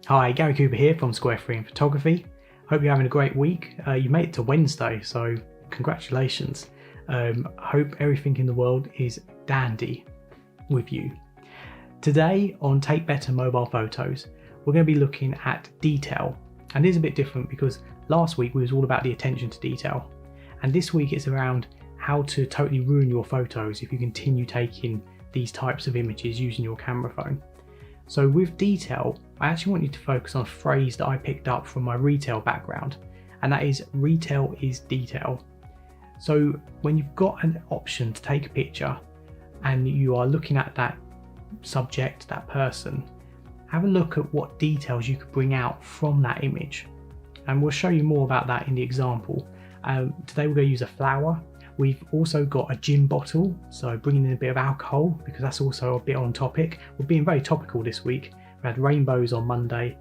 Hi, Gary Cooper here from Square 3 in Photography. Hope you're having a great week. You made it to Wednesday, so congratulations. Hope everything in the world is dandy with you. Today on Take Better Mobile Photos, we're going to be looking at detail. And it is a bit different because last week we was all about the attention to detail. And this week it's around how to totally ruin your photos if you continue taking these types of images using your camera phone. So with detail, I actually want you to focus on a phrase that I picked up from my retail background, and that is retail is detail. So when you've got an option to take a picture and you are looking at that subject, that person, have a look at what details you could bring out from that image. And we'll show you more about that in the example. Today we're going to use a flower. We've also got a gin bottle, so bringing in a bit of alcohol because that's also a bit on topic. We're being very topical this week. We had rainbows on Monday,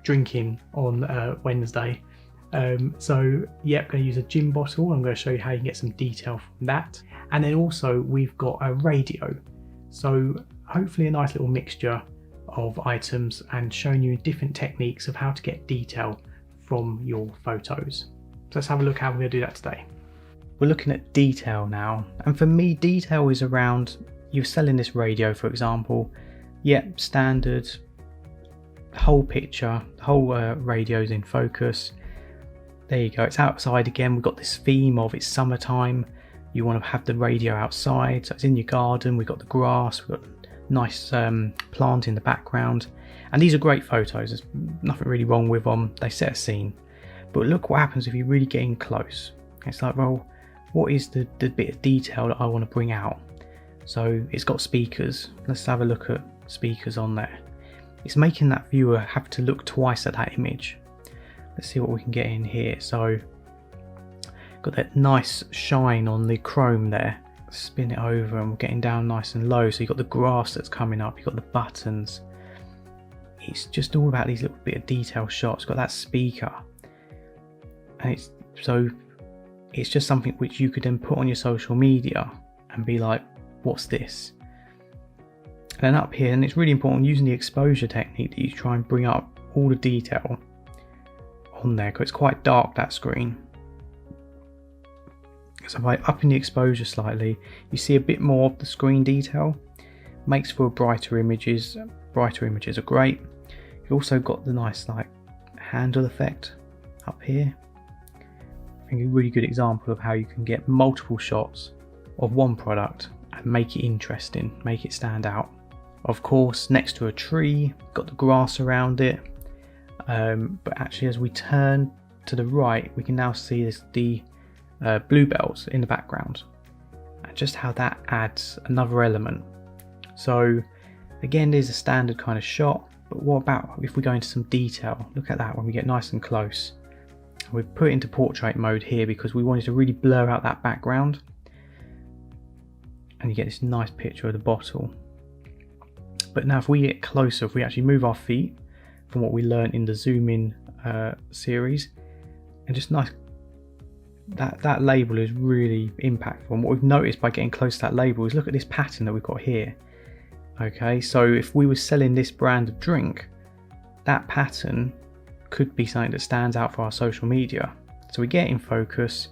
drinking on Wednesday. So going to use a gin bottle. I'm going to show you how you can get some detail from that. And then also we've got a radio. So hopefully a nice little mixture of items and showing you different techniques of how to get detail from your photos. So let's have a look how we're going to do that today. We're looking at detail now, and for me detail is around, you're selling this radio for example, standard, whole picture, the whole radio's in focus. There you go, it's outside again, we've got this theme of it's summertime, you want to have the radio outside, so it's in your garden, we've got the grass, we've got nice plant in the background, and these are great photos, there's nothing really wrong with them, they set a scene. But look what happens if you really get in close. It's like, well, what is the bit of detail that I want to bring out? So it's got speakers. Let's have a look at speakers on there. It's making that viewer have to look twice at that image. Let's see what we can get in here. So got that nice shine on the chrome there. Spin it over and we're getting down nice and low. So you've got the grass that's coming up, you've got the buttons. It's just all about these little bit of detail shots. Got that speaker. And it's just something which you could then put on your social media and be like, what's this? And then up here, and it's really important using the exposure technique that you try and bring up all the detail on there because it's quite dark, that screen. So by upping the exposure slightly, you see a bit more of the screen detail. Makes for brighter images. Brighter images are great. You've also got the nice like handle effect up here. I think a really good example of how you can get multiple shots of one product and make it interesting, make it stand out. Of course, next to a tree, got the grass around it, but actually as we turn to the right, we can now see the bluebells in the background, and just how that adds another element. So again, there's a standard kind of shot, but what about if we go into some detail? Look at that when we get nice and close. We've put it into portrait mode here because we wanted to really blur out that background, and you get this nice picture of the bottle. But now if we get closer, if we actually move our feet from what we learned in the zoom in series, and just nice, that label is really impactful. And what we've noticed by getting close to that label is look at this pattern that we've got here. Okay, so if we were selling this brand of drink, that pattern could be something that stands out for our social media. So we get in focus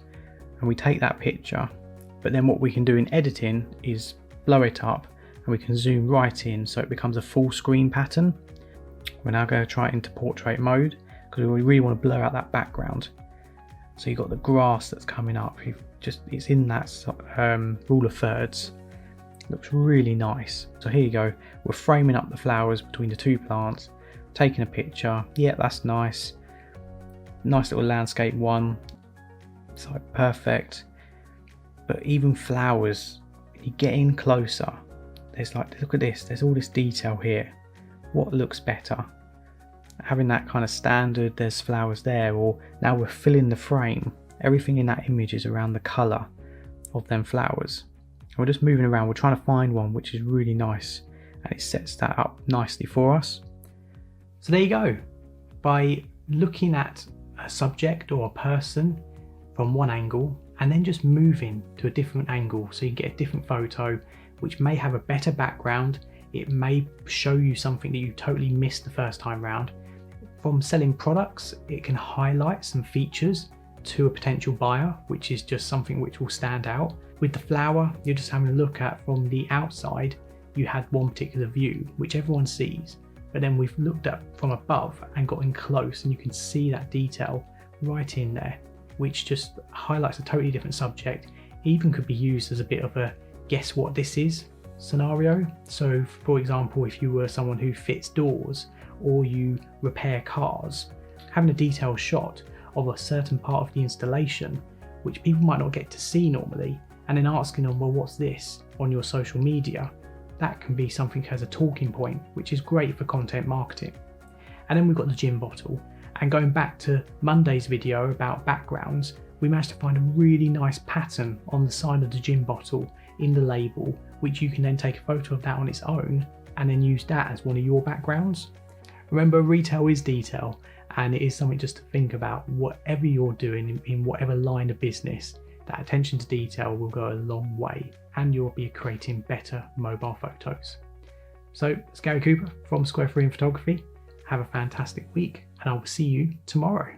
and we take that picture, but then what we can do in editing is blow it up and we can zoom right in so it becomes a full screen pattern. We're now going to try it into portrait mode because we really want to blur out that background. So you've got the grass that's coming up, it's in that rule of thirds. Looks really nice. So here you go, we're framing up the flowers between the two plants, taking a picture. That's nice. Nice little landscape one. It's like perfect. But even flowers, when you get in closer, there's like, look at this, there's all this detail here. What looks better? Having that kind of standard, there's flowers there, or now we're filling the frame. Everything in that image is around the colour of them flowers. And we're just moving around, we're trying to find one which is really nice, and it sets that up nicely for us. So there you go. By looking at a subject or a person from one angle and then just moving to a different angle so you get a different photo which may have a better background, it may show you something that you totally missed the first time round. From selling products, it can highlight some features to a potential buyer, which is just something which will stand out. With the flower, you're just having a look at from the outside, you had one particular view, which everyone sees, but then we've looked at from above and got in close, and you can see that detail right in there, which just highlights a totally different subject. Even could be used as a bit of a guess what this is scenario. So for example, if you were someone who fits doors or you repair cars, having a detailed shot of a certain part of the installation, which people might not get to see normally, and then asking them, well, what's this, on your social media, that can be something as a talking point, which is great for content marketing. And then we've got the gin bottle. And going back to Monday's video about backgrounds, we managed to find a really nice pattern on the side of the gin bottle in the label, which you can then take a photo of that on its own and then use that as one of your backgrounds. Remember, retail is detail, and it is something just to think about. Whatever you're doing in whatever line of business, that attention to detail will go a long way, and you'll be creating better mobile photos. So, it's Gary Cooper from Square 3 in Photography. Have a fantastic week, and I will see you tomorrow.